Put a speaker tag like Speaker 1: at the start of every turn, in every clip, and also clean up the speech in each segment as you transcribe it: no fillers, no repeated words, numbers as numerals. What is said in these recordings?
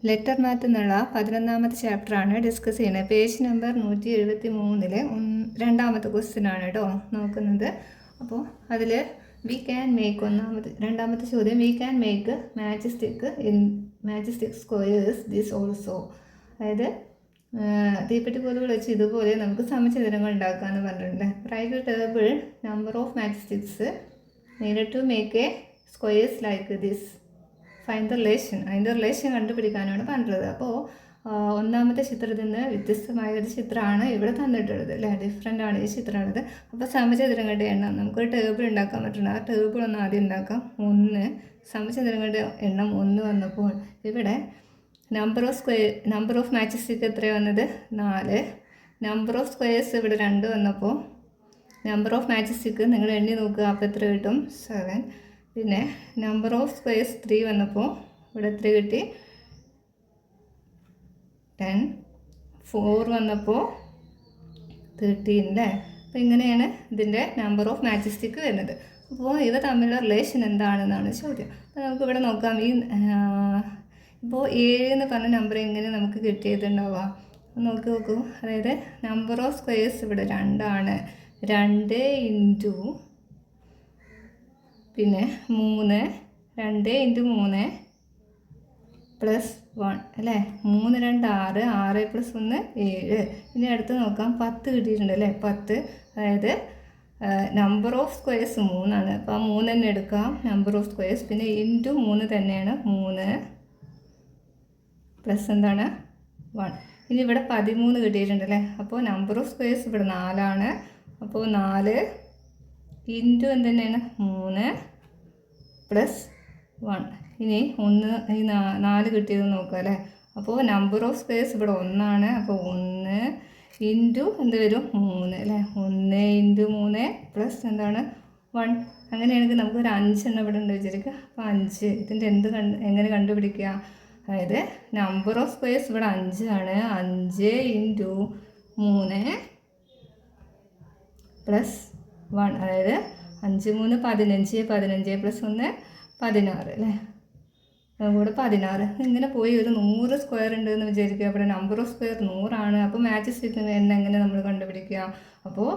Speaker 1: Letter math എന്നുള്ള 11ാമത്തെ ചാപ്റ്ററാണ് discuss ചെയ്യുന്നത്. പേജ് നമ്പർ 173 രണ്ടാമത്തെ ക്വസ്റ്റ്യൻ ആണ് കേട്ടോ നോക്കുന്നത്. അപ്പോൾ അതിൽ വി ക്യാൻ മേക്ക് രണ്ടാമത്തെ ചോദ്യം, we can make match stick squares this also. അതായത് തീപ്പെട്ടി കോലുകൾ വെച്ച് ഇതുപോലെ നമുക്ക് സമചതുരങ്ങൾ ഉണ്ടാക്കാമെന്ന് പറഞ്ഞിട്ടുണ്ട്. Write table number of match sticks need to make a squares like this. Find the relation, അതിൻ്റെ റിലേഷൻ കണ്ടുപിടിക്കാനാണ് പറഞ്ഞിട്ടുള്ളത്. അപ്പോൾ ഒന്നാമത്തെ ചിത്രത്തിൽ നിന്ന് വ്യത്യസ്തമായ ഒരു ചിത്രമാണ് ഇവിടെ തന്നിട്ടുള്ളത് അല്ലേ, ഡിഫറെൻ്റ് ആണ് ഈ ചിത്രമുള്ളത്. അപ്പോൾ സമചതുരങ്ങളുടെ എണ്ണം നമുക്കൊരു ടേബിൾ ഉണ്ടാക്കാൻ പറ്റുന്നത്, ആ ടേബിൾ ഒന്ന് ആദ്യം ഉണ്ടാക്കാം. 1 സമചതുരങ്ങളുടെ എണ്ണം 1 വന്നപ്പോൾ ഇവിടെ നമ്പർ ഓഫ് മാച്ച് സ്റ്റിക്ക് എത്രയാണ് വന്നത്? 4. നമ്പർ ഓഫ് സ്ക്വയേഴ്സ് ഇവിടെ 2 വന്നപ്പോൾ നമ്പർ ഓഫ് മാച്ച് സ്റ്റിക്ക് നിങ്ങൾ എണ്ണി നോക്കുക, അപ്പോൾ എത്ര കിട്ടും? 7. പിന്നെ നമ്പർ ഓഫ് സ്ക്വയേഴ്സ് 3 വന്നപ്പോൾ ഇവിടെ എത്ര കിട്ടി? 10. 4 വന്നപ്പോൾ 13 അല്ലേ. അപ്പോൾ ഇങ്ങനെയാണ് ഇതിൻ്റെ നമ്പർ ഓഫ് മാച്ച് സ്റ്റിക്ക് വരുന്നത്. അപ്പോൾ ഇവ തമ്മിലുള്ള റിലേഷൻ എന്താണെന്നാണ് ചോദ്യം. അപ്പോൾ നമുക്കിവിടെ നോക്കാം. ഇപ്പോൾ 7 എന്ന് പറഞ്ഞ നമ്പർ എങ്ങനെ നമുക്ക് കിട്ടിയിട്ടുണ്ടാവുക നോക്കൂ. അതായത് നമ്പർ ഓഫ് സ്ക്വയേഴ്സ് ഇവിടെ 2 ആണ്. 2 ഇൻറ്റു പിന്നെ 3, 2 ഇൻറ്റു 3 പ്ലസ് 1 അല്ലേ. 3 2 6, 6 പ്ലസ് 1 7. ഇനി അടുത്ത് നോക്കാം, 10 കിട്ടിയിട്ടുണ്ട് അല്ലേ. 10 അതായത് നമ്പർ ഓഫ് സ്ക്വയേഴ്സ് 3 ആണ്. അപ്പോൾ 3 തന്നെ എടുക്കാം നമ്പർ ഓഫ് സ്ക്വയേഴ്സ്. പിന്നെ ഇൻറ്റു 3 തന്നെയാണ് 3 പ്ലസ് എന്താണ് 1. ഇനി ഇവിടെ 13 കിട്ടിയിട്ടുണ്ട് അല്ലേ. അപ്പോൾ നമ്പർ ഓഫ് സ്ക്വയേഴ്സ് ഇവിടെ 4 ആണ്. അപ്പോൾ 4 ഇൻറ്റു എന്ത് തന്നെയാണ് 3 പ്ലസ് 1. ഇനി 4 കിട്ടിയത് നോക്കുക അല്ലേ. അപ്പോൾ നമ്പർ ഓഫ് സ്ക്വയേഴ്സ് ഇവിടെ 1 ആണ്. അപ്പോൾ 1 ഇൻറ്റു എന്ത് വരും? 3 അല്ലേ. 1 ഇൻറ്റു 3 പ്ലസ് എന്താണ് 1. അങ്ങനെയാണെങ്കിൽ നമുക്കൊരു 5 എണ്ണം ഇവിടെ ഉണ്ട് വിചാരിക്കുക. അപ്പോൾ 5 ഇതിൻ്റെ എങ്ങനെ കണ്ടുപിടിക്കുക? അതായത് നമ്പർ ഓഫ് സ്ക്വയേഴ്സ് ഇവിടെ 5 ആണ്. 5 ഇൻറ്റു 3 പ്ലസ് 1 അതായത് 5 3 15, 15 പ്ലസ് 1 16 അല്ലേ. അതുകൂടെ 16. ഇങ്ങനെ പോയി ഒരു 100 സ്ക്വയർ ഉണ്ട് എന്ന് വിചാരിക്കുക. അവിടെ നമ്പർ ഓഫ് സ്ക്വയർ 100 ആണ്. അപ്പോൾ മാച്ച് സ്റ്റിക്കിന് എങ്ങനെ നമ്മൾ കണ്ടുപിടിക്കുക? അപ്പോൾ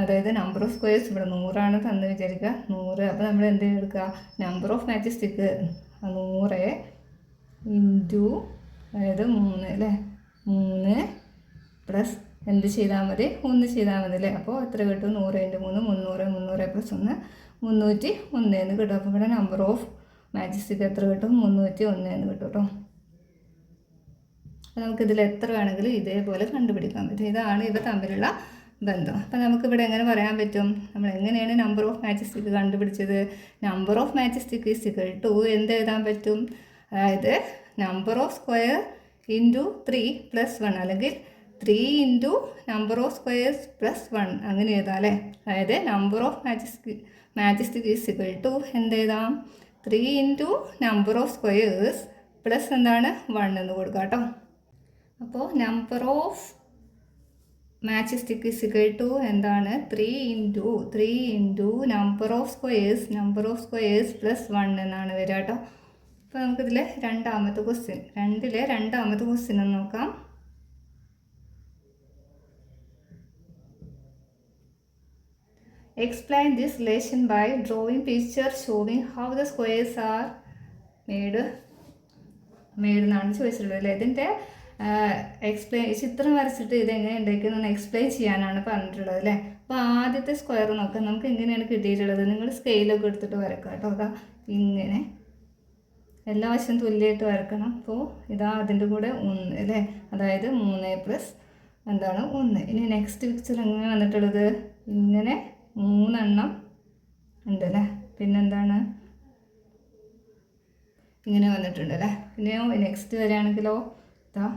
Speaker 1: അതായത് നമ്പർ ഓഫ് സ്ക്വയേഴ്സ് ഇവിടെ 100 ആണ് തന്ന് വിചാരിക്കുക, 100. അപ്പോൾ നമ്മൾ എന്ത് എടുക്കുക? Number of match stick 100 into അതായത് 3 അല്ലേ. 3 പ്ലസ് എന്ത് ചെയ്താൽ മതി? 1 ചെയ്താൽ മതി അല്ലേ. അപ്പോൾ എത്ര കിട്ടും? 100 ഇൻറ്റു 3 300, 300 പ്ലസ് 1 301 എന്ന് കിട്ടും. അപ്പോൾ ഇവിടെ നമ്പർ ഓഫ് മാച്ച് സ്റ്റിക്ക് എത്ര കിട്ടും? 301 എന്ന് കിട്ടും കേട്ടോ. അപ്പോൾ നമുക്കിതിൽ എത്ര വേണമെങ്കിലും ഇതേപോലെ കണ്ടുപിടിക്കാൻ പറ്റും. ഇതാണ് ഇവ തമ്മിലുള്ള ബന്ധം. അപ്പോൾ നമുക്കിവിടെ എങ്ങനെ പറയാൻ പറ്റും? നമ്മൾ എങ്ങനെയാണ് നമ്പർ ഓഫ് മാച്ച് സ്റ്റിക്ക് കണ്ടുപിടിച്ചത്? Number of match stick is equal to എന്ത് എഴുതാൻ പറ്റും? അതായത് number of square into 3 plus 1 അല്ലെങ്കിൽ 3 into number of squares plus 1 അങ്ങനെ എഴുതാം അല്ലേ. അതായത് number of match stick is equal to എന്ത് എഴുതാം? 3 into number of squares plus എന്താണ് 1 എന്ന് കൊടുക്കാം കേട്ടോ. അപ്പോൾ number of match stick is equal to എന്താണ്? 3 into number of squares plus 1 എന്നാണ് വരിക കേട്ടോ. അപ്പോൾ നമുക്കിതിൽ രണ്ടാമത്തെ ക്വസ്റ്റ്യൻ ഒന്ന് നോക്കാം. Explain this relation by drawing picture showing how the squares are made എന്നാണ് ചോദിച്ചിട്ടുള്ളത് അല്ലേ. ഇതിൻ്റെ ചിത്രം വരച്ചിട്ട് ഇതെങ്ങനെ ഉണ്ടാക്കിയെന്ന് എക്സ്പ്ലെയിൻ ചെയ്യാനാണ് പറഞ്ഞിട്ടുള്ളത് അല്ലേ. അപ്പോൾ ആദ്യത്തെ സ്ക്വയർ നോക്കാം, നമുക്ക് എങ്ങനെയാണ് കിട്ടിയിട്ടുള്ളത്. നിങ്ങൾ സ്കെയിലൊക്കെ എടുത്തിട്ട് വരക്കാം കേട്ടോ. അതാ ഇങ്ങനെ എല്ലാ വശവും തുല്യമായിട്ട് വരക്കണം. അപ്പോൾ ഇതാ അതിൻ്റെ കൂടെ 1 അല്ലേ, അതായത് 3 പ്ലസ് എന്താണ് 1. ഇനി നെക്സ്റ്റ് പിക്ചർ എങ്ങനെ വന്നിട്ടുള്ളത്? ഇങ്ങനെ 3 എണ്ണം ഉണ്ടല്ലേ. പിന്നെന്താണ് ഇങ്ങനെ വന്നിട്ടുണ്ടല്ലേ. പിന്നെയോ നെക്സ്റ്റ് വരികയാണെങ്കിലോ ഇതാ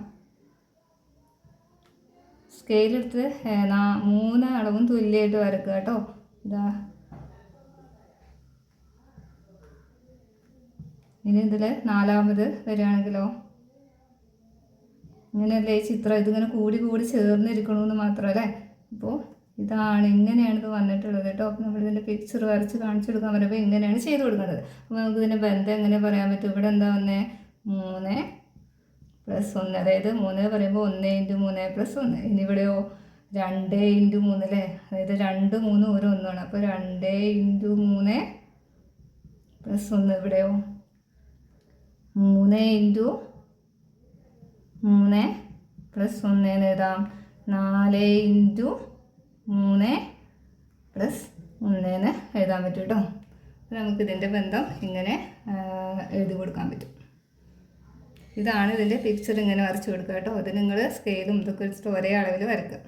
Speaker 1: സ്കെയിലെടുത്ത് 3 അളവും തുല്യമായിട്ട് വരക്കുക കേട്ടോ. ഇതാ ഇനി ഇതിൽ 4ാമത് വരികയാണെങ്കിലോ ഇങ്ങനെയല്ലേ ഈ ചിത്രം. ഇതിങ്ങനെ കൂടി ചേർന്നിരിക്കണമെന്ന് മാത്രമല്ലേ. അപ്പോൾ ഇതാണ് ഇങ്ങനെയാണ് ഇത് വന്നിട്ടുള്ളത് കേട്ടോ. അപ്പോൾ നമ്മളിതിൻ്റെ പിക്ചർ വരച്ച് കാണിച്ചു കൊടുക്കാൻ പറയുമ്പോൾ ഇങ്ങനെയാണ് ചെയ്ത് കൊടുക്കേണ്ടത്. അപ്പോൾ നമുക്കിതിൻ്റെ ബന്ധം എങ്ങനെ പറയാൻ പറ്റും? ഇവിടെ എന്താ വന്നേ? 3 പ്ലസ് 1, അതായത് 3 പറയുമ്പോൾ 1 × 3 + 1. ഇനി ഇവിടെയോ 2 × 3 അല്ലേ, അതായത് 2, 3 ഒരു 1 ആണ്. അപ്പോൾ 2 × 3 + 1. ഇവിടെയോ 3 × 3 + 1 എന്ന് എഴുതാം. 4 × 3 + 1 എന്ന് എഴുതാൻ പറ്റും കേട്ടോ. നമുക്കിതിൻ്റെ ബന്ധം ഇങ്ങനെ എഴുതി കൊടുക്കാൻ പറ്റും. ഇതാണ് ഇതിൻ്റെ പിക്ചർ, ഇങ്ങനെ വരച്ച് കൊടുക്കുക കേട്ടോ. അത് നിങ്ങൾ സ്കെയിലും ഇതൊക്കെ വെച്ചിട്ട് ഒരേ അളവിൽ വരയ്ക്കുക.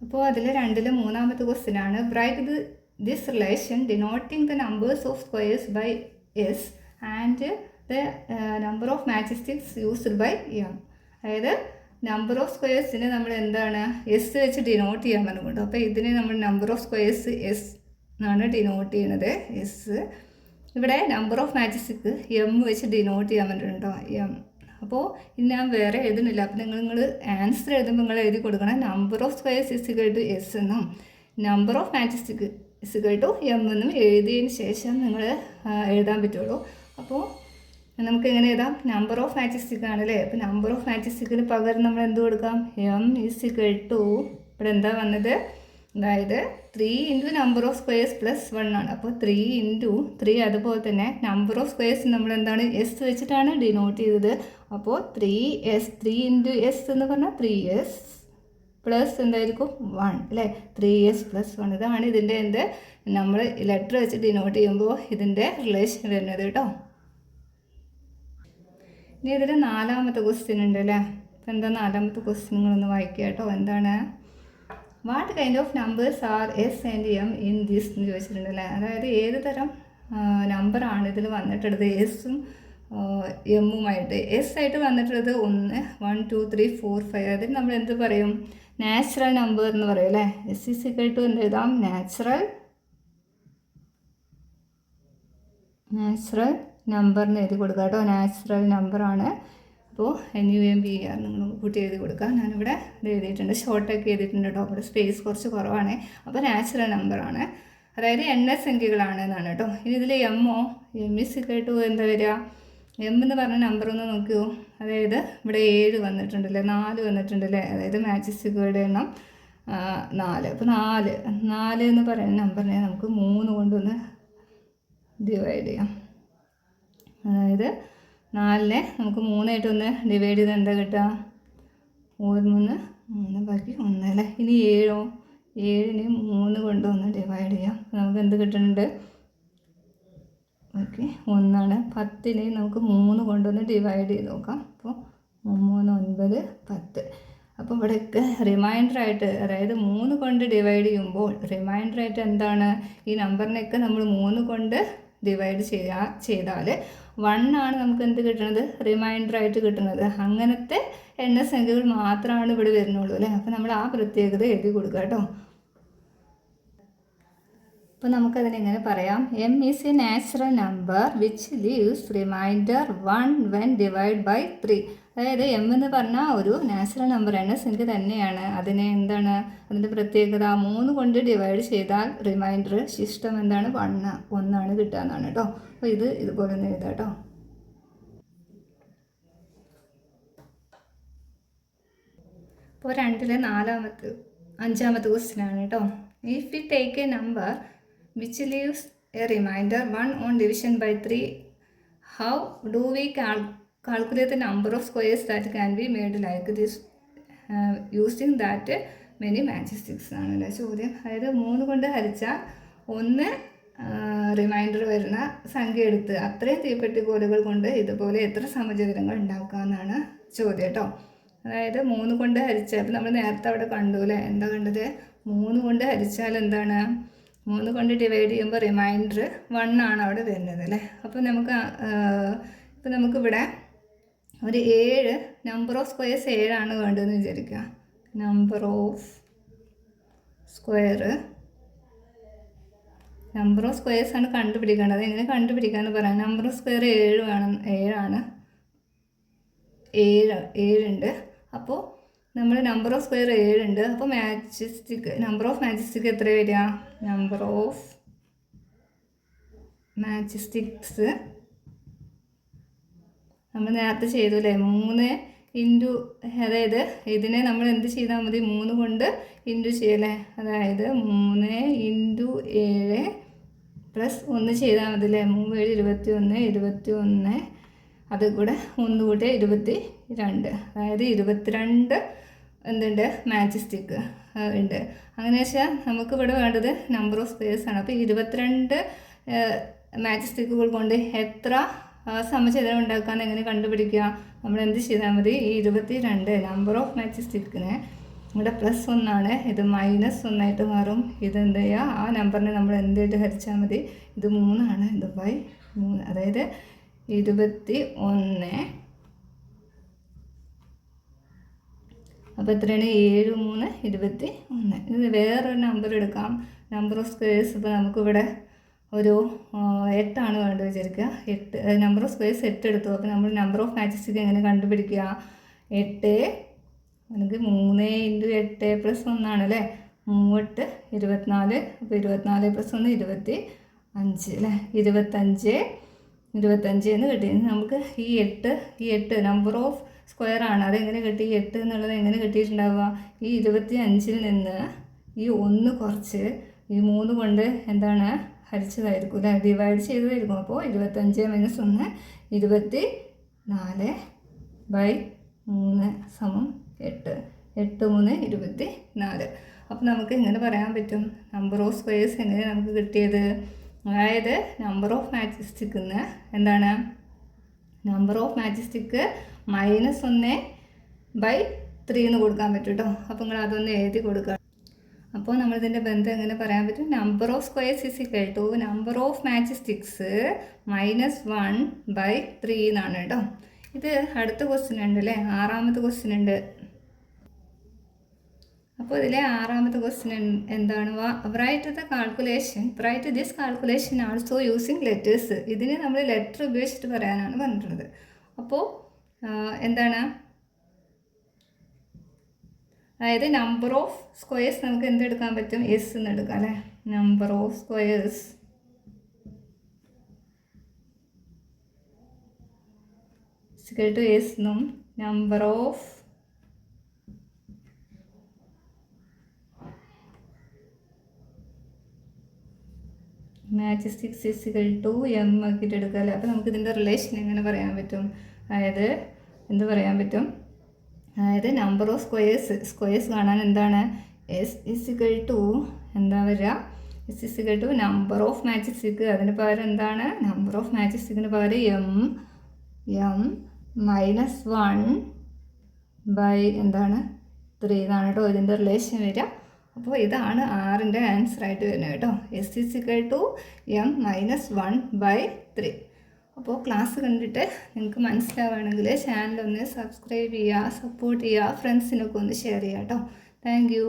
Speaker 1: അപ്പോൾ അതിൽ 2-ൽ 3-ാമത്തെ ക്വസ്റ്റ്യൻ ആണ്. Write this relation denoting the numbers of squares by S and the number of match sticks used by M. അതായത് നമ്പർ ഓഫ് സ്ക്വയേഴ്സിന് നമ്മൾ എന്താണ് എസ് വെച്ച് ഡിനോട്ട് ചെയ്യാൻ പറഞ്ഞുകൊണ്ട്, അപ്പോൾ ഇതിന് നമ്മൾ നമ്പർ ഓഫ് സ്ക്വയേഴ്സ് എസ് എന്നാണ് ഡിനോട്ട് ചെയ്യുന്നത്, എസ്. ഇവിടെ number of match stick M വെച്ച് ഡിനോട്ട് ചെയ്യാൻ പറഞ്ഞിട്ടുണ്ടോ, എം. അപ്പോൾ ഇനി ഞാൻ വേറെ എഴുതുന്നില്ല. അപ്പോൾ നിങ്ങൾ ആൻസർ എഴുതുമ്പോൾ നിങ്ങൾ എഴുതി കൊടുക്കണം നമ്പർ ഓഫ് സ്ക്വയേഴ്സ് = എസ് എന്നും number of match stick = M എന്നും എഴുതിയതിന് ശേഷം നിങ്ങൾ എഴുതാൻ പറ്റുള്ളൂ. അപ്പോൾ നമുക്ക് എങ്ങനെ എഴുതാം, നമ്പർ ഓഫ് മാച്ച് സ്റ്റിക്ക് ആണല്ലേ. അപ്പോൾ നമ്പർ ഓഫ് മാച്ച് സ്റ്റിക്കിന് പകരം നമ്മൾ എന്ത് കൊടുക്കാം, എം = ഇവിടെ എന്താ വന്നത്, അതായത് 3 × നമ്പർ ഓഫ് സ്ക്വയേഴ്സ് +1 ആണ്. അപ്പോൾ 3 × 3, അതുപോലെ തന്നെ നമ്പർ ഓഫ് സ്ക്വയേഴ്സ് നമ്മൾ എന്താണ് എസ് വെച്ചിട്ടാണ് ഡിനോട്ട് ചെയ്തത്. അപ്പോൾ 3s, 3 × s എന്ന് പറഞ്ഞാൽ 3s പ്ലസ് എന്തായിരിക്കും 1 അല്ലേ, 3s + 1. ഇതാണ് ഇതിൻ്റെ എന്ത് നമ്മൾ ലെറ്റർ വെച്ച് ഡിനോട്ട് ചെയ്യുമ്പോൾ ഇതിൻ്റെ റിലേഷൻ വരുന്നത് കേട്ടോ. ഇനി ഇതിൽ 4-ാമത്തെ ക്വസ്റ്റ്യൻ ഉണ്ട് അല്ലേ. അപ്പോൾ എന്താ 4-ാമത്തെ ക്വസ്റ്റ്യൻ നിങ്ങളൊന്ന് വായിക്കുക കേട്ടോ. എന്താണ്, what kind of numbers are S and M in this എന്ന് ചോദിച്ചിട്ടുണ്ടല്ലേ. അതായത് ഏത് തരം നമ്പറാണ് ഇതിൽ വന്നിട്ടുള്ളത്, എസും എമ്മുമായിട്ട്. എസ് ആയിട്ട് വന്നിട്ടുള്ളത് 1, 1, 2, 3, 4, 5. അതിന് നമ്മൾ എന്ത് പറയും, നാച്ചുറൽ നമ്പർ എന്ന് പറയും അല്ലേ. എസ് = എന്ത് എഴുതാം, നാച്ചുറൽ നമ്പർ എന്ന് എഴുതി കൊടുക്കുക കേട്ടോ. നാച്ചുറൽ നമ്പറാണ്. അപ്പോൾ NUMBER നിങ്ങൾ കൂട്ടി എഴുതി കൊടുക്കുക. ഞാനിവിടെ ഇത് എഴുതിയിട്ടുണ്ട്, ഷോർട്ടൊക്കെ എഴുതിയിട്ടുണ്ട് കേട്ടോ. അവിടെ സ്പേസ് കുറച്ച് കുറവാണ്. അപ്പോൾ നാച്ചുറൽ നമ്പറാണ്, അതായത് എണ്ണസംഖ്യകളാണ് എന്നാണ് കേട്ടോ. ഇനി ഇതിൽ എമ്മോ, എം = എന്താ വരിക, എം എന്ന് പറഞ്ഞ നമ്പർ ഒന്ന് നോക്കിയോ. അതായത് ഇവിടെ 7 വന്നിട്ടുണ്ടല്ലേ, 4 വന്നിട്ടുണ്ടല്ലേ, അതായത് മാച്ച് സ്റ്റിക്കുകളുടെ എണ്ണം 4. അപ്പോൾ 4 എന്ന് പറയുന്ന നമ്പറിനെ നമുക്ക് 3 കൊണ്ടൊന്ന് ഡിവൈഡ് ചെയ്യാം. അതായത് 4-നെ നമുക്ക് 3 ആയിട്ടൊന്ന് ഡിവൈഡ് ചെയ്ത് എന്താ കിട്ടുക, 3 ബാക്കി 1 അല്ലേ. ഇനി 7നെ 3 കൊണ്ട് ഒന്ന് ഡിവൈഡ് ചെയ്യാം. നമുക്ക് എന്ത് കിട്ടുന്നുണ്ട്, ഓക്കെ 1 ആണ്. 10നെ നമുക്ക് 3 കൊണ്ടൊന്ന് ഡിവൈഡ് ചെയ്ത് നോക്കാം. അപ്പോൾ 3, 9, 10. അപ്പോൾ ഇവിടെയൊക്കെ റിമൈൻഡറായിട്ട്, അതായത് 3 കൊണ്ട് ഡിവൈഡ് ചെയ്യുമ്പോൾ റിമൈൻഡറായിട്ട് എന്താണ്, ഈ നമ്പറിനെയൊക്കെ നമ്മൾ 3 കൊണ്ട് ഡിവൈഡ് ചെയ്താൽ 1 ആണ് നമുക്ക് എന്ത് കിട്ടുന്നത്, റിമൈൻഡറായിട്ട് കിട്ടുന്നത്. അങ്ങനത്തെ എണ്ണസംഖ്യകൾ മാത്രമാണ് ഇവിടെ വരുന്നുള്ളൂ അല്ലേ. അപ്പോൾ നമ്മൾ ആ പ്രത്യേകത എഴുതി കൊടുക്കുക കേട്ടോ. അപ്പോൾ നമുക്കതിനെങ്ങനെ പറയാം, M is a natural number which leaves remainder 1 when divide by 3. അതായത് എം എന്ന് പറഞ്ഞാൽ ഒരു നാച്ചുറൽ നമ്പർ, എണ്ണസംഖ്യ തന്നെയാണ്. അതിനെ എന്താണ് അതിൻ്റെ പ്രത്യേകത, 3 കൊണ്ട് ഡിവൈഡ് ചെയ്താൽ റിമൈൻഡർ ശിഷ്ടം എന്താണ്, 1 ആണ് കിട്ടുക എന്നാണ് കേട്ടോ. അപ്പോൾ ഇതുപോലെ ഒന്ന് എഴുതാം കേട്ടോ. അപ്പോൾ 2-ലെ 5-ാമത്തെ ക്വസ്റ്റ്യൻ ആണ് കേട്ടോ. If we take A number which leaves a remainder 1 on division by 3, how do we calculate the number of squares that can be made like this using that many matchsticks ആണല്ലേ ചോദ്യം. അതായത് 3 കൊണ്ട് ഹരിച്ചാൽ 1 reminder വരുന്ന സംഖ്യ എടുത്ത് അത്രയും തീപ്പെട്ടി കോലുകൾ കൊണ്ട് ഇതുപോലെ എത്ര സമചതുരങ്ങൾ ഉണ്ടാക്കാമെന്നാണ് ചോദ്യം കേട്ടോ. അതായത് 3 കൊണ്ട് ഹരിച്ചാൽ, അപ്പോൾ നമ്മൾ നേരത്തെ അവിടെ കണ്ടു അല്ലേ, എന്താ കണ്ടത്, 3 കൊണ്ട് ഹരിച്ചാൽ എന്താണ്, 3 കൊണ്ട് ഡിവൈഡ് ചെയ്യുമ്പോൾ റിമൈൻഡർ 1 ആണ് അവിടെ വരുന്നത് അല്ലേ. അപ്പോൾ നമുക്കിവിടെ ഒരു 7 നമ്പർ ഓഫ് സ്ക്വയേഴ്സ് 7 ആണ് വേണ്ടതെന്ന് വിചാരിക്കുക. നമ്പർ ഓഫ് സ്ക്വയേഴ്സ് ആണ് കണ്ടുപിടിക്കേണ്ടത്. എങ്ങനെ കണ്ടുപിടിക്കാമെന്ന് പറയാം. നമ്പർ ഓഫ് സ്ക്വയർ 7 ഉണ്ട്. അപ്പോൾ നമ്മൾ നമ്പർ ഓഫ് സ്ക്വയർ 7 ഉണ്ട്. അപ്പോൾ നമ്പർ ഓഫ് മാച്ചിസ്റ്റിക് എത്ര വരിക, നമ്പർ ഓഫ് മാച്ചിസ്റ്റിക്സ് നമ്മൾ നേരത്തെ ചെയ്തു അല്ലേ, 3 ഇൻറ്റു, അതായത് ഇതിനെ നമ്മൾ എന്ത് ചെയ്താൽ മതി, 3 കൊണ്ട് ഇൻറ്റു ചെയ്യല്ലേ, അതായത് 3 ഇൻറ്റു 7 പ്ലസ് 1 ചെയ്താൽ മതി അല്ലേ, 3 7 21 അത് കൂടെ 1 കൂടെ 22, അതായത് 22 എന്തുണ്ട് മാച്ച് സ്റ്റിക്ക് ഉണ്ട്. അങ്ങനെ വെച്ചാൽ നമുക്ക് ഇവിടെ വേണ്ടത് നമ്പർ ഓഫ് സ്ക്വയേഴ്സാണ്. അപ്പോൾ 22 മാച്ച് സ്റ്റിക്കുകൾ കൊണ്ട് എത്ര സമചതുരം ഉണ്ടാക്കാമെന്ന് എങ്ങനെ കണ്ടുപിടിക്കുക, നമ്മൾ എന്ത് ചെയ്താൽ മതി, ഈ 22 നമ്പർ ഓഫ് മാച്ച് സ്റ്റിക്കിനെ ഇവിടെ +1 ആണ്, ഇത് -1 ആയിട്ട് മാറും. ഇതെന്ത് ചെയ്യുക, ആ നമ്പറിനെ നമ്മൾ എന്തായിട്ട് ഹരിച്ചാൽ മതി, ഇത് 3 ആണ്, ഇത് ബൈ 3, അതായത് 21. അപ്പോൾ എത്രയാണ്, 7 3 21. ഇത് വേറൊരു നമ്പർ എടുക്കാം, നമ്പർ ഓഫ് സ്ക്വയേഴ്സ്. ഇപ്പോൾ നമുക്കിവിടെ ഒരു 8 ആണ് വേണ്ടത് വിചാരിക്കുക. 8 നമ്പർ ഓഫ് സ്ക്വയേഴ്സ് 8 എടുത്തു. അപ്പോൾ നമ്മൾ നമ്പർ ഓഫ് മാച്ചസ് എങ്ങനെ കണ്ടുപിടിക്കുക, 8 നമുക്ക് 3 ഇൻറ്റു 8 പ്ലസ് 1 ആണല്ലേ, 3 8 24. അപ്പോൾ 24 പ്ലസ് 1 25 അല്ലേ, 25 എന്ന് കിട്ടി. നമുക്ക് ഈ 8 നമ്പർ ഓഫ് സ്ക്വയർ ആണ്, അതെങ്ങനെ കിട്ടി, 8 എന്നുള്ളത് എങ്ങനെ കിട്ടിയിട്ടുണ്ടാവുക, ഈ 25-ൽ നിന്ന് ഈ 1 കുറച്ച് ഈ 3 കൊണ്ട് എന്താണ് ഹരിച്ചതായിരിക്കും അല്ലേ, ഡിവൈഡ് ചെയ്തതായിരിക്കും. അപ്പോൾ 25 - 1 24 ബൈ 3 സമം 8. 8 3 24. അപ്പോൾ നമുക്ക് ഇങ്ങനെ പറയാൻ പറ്റും, നമ്പർ ഓഫ് സ്ക്വയേഴ്സ് എങ്ങനെ നമുക്ക് കിട്ടിയത്, അതായത് നമ്പർ ഓഫ് മാച്ച് സ്റ്റിക്കിന്ന് എന്താണ്, നമ്പർ ഓഫ് മാച്ച് സ്റ്റിക്ക് -1/3 എന്ന് കൊടുക്കാൻ പറ്റും കേട്ടോ. അപ്പോൾ നിങ്ങൾ അതൊന്ന് എഴുതി കൊടുക്കുക. അപ്പോൾ നമ്മളിതിൻ്റെ ബന്ധം എങ്ങനെ പറയാൻ പറ്റും, number of squares is equal to number of match sticks -1/3 എന്നാണ് കേട്ടോ. ഇത് അടുത്ത ക്വസ്റ്റ്യൻ ഉണ്ട് അല്ലേ, 6ാമത്തെ ക്വസ്റ്റ്യൻ ഉണ്ട്. അപ്പോൾ ഇതിലെ 6ാമത്തെ ക്വസ്റ്റ്യൻ എന്താണ്, write this calculation also using letters. ഇതിന് നമ്മൾ ലെറ്റർ ഉപയോഗിച്ചിട്ട് പറയാനാണ് പറഞ്ഞിട്ടുള്ളത്. അപ്പോൾ എന്താണ്, അതായത് നമ്പർ ഓഫ് സ്ക്വയേഴ്സ് നമുക്ക് എന്തെടുക്കാൻ പറ്റും, എസ് എന്ന് എടുക്കാം അല്ലേ, നമ്പർ ഓഫ് സ്ക്വയേഴ്സ് എസ് എന്നും number of match sticks m ആക്കിയിട്ട് എടുക്കുക അല്ലേ. അപ്പോൾ നമുക്ക് ഇതിൻ്റെ റിലേഷൻ എങ്ങനെ പറയാൻ പറ്റും, അതായത് എന്ത് പറയാൻ പറ്റും, അതായത് നമ്പർ ഓഫ് സ്ക്വയേഴ്സ് കാണാൻ എന്താണ്, എസ് ഇസിക്വൽ ടു എന്താ വരിക, S is equal to number of match stick, അതിന് പകരം എന്താണ്, നമ്പർ ഓഫ് മാച്ച് സ്റ്റിക്കിന് പകരം m -1/3 എന്നാണ് കേട്ടോ ഇതിൻ്റെ റിലേഷൻ വരിക. അപ്പോൾ ഇതാണ് 6ൻ്റെ ആൻസർ ആയിട്ട് വരുന്നത് കേട്ടോ, എസ് ഇസിക്വൽ ടു m -1/3. അപ്പോൾ ക്ലാസ് കണ്ടിട്ട് നിങ്ങൾക്ക് മനസ്സിലാവുകയാണെങ്കിൽ ചാനലൊന്ന് സബ്സ്ക്രൈബ് ചെയ്യുക, സപ്പോർട്ട് ചെയ്യുക, ഫ്രണ്ട്സിനൊക്കെ ഒന്ന് ഷെയർ ചെയ്യുക കേട്ടോ. Thank you.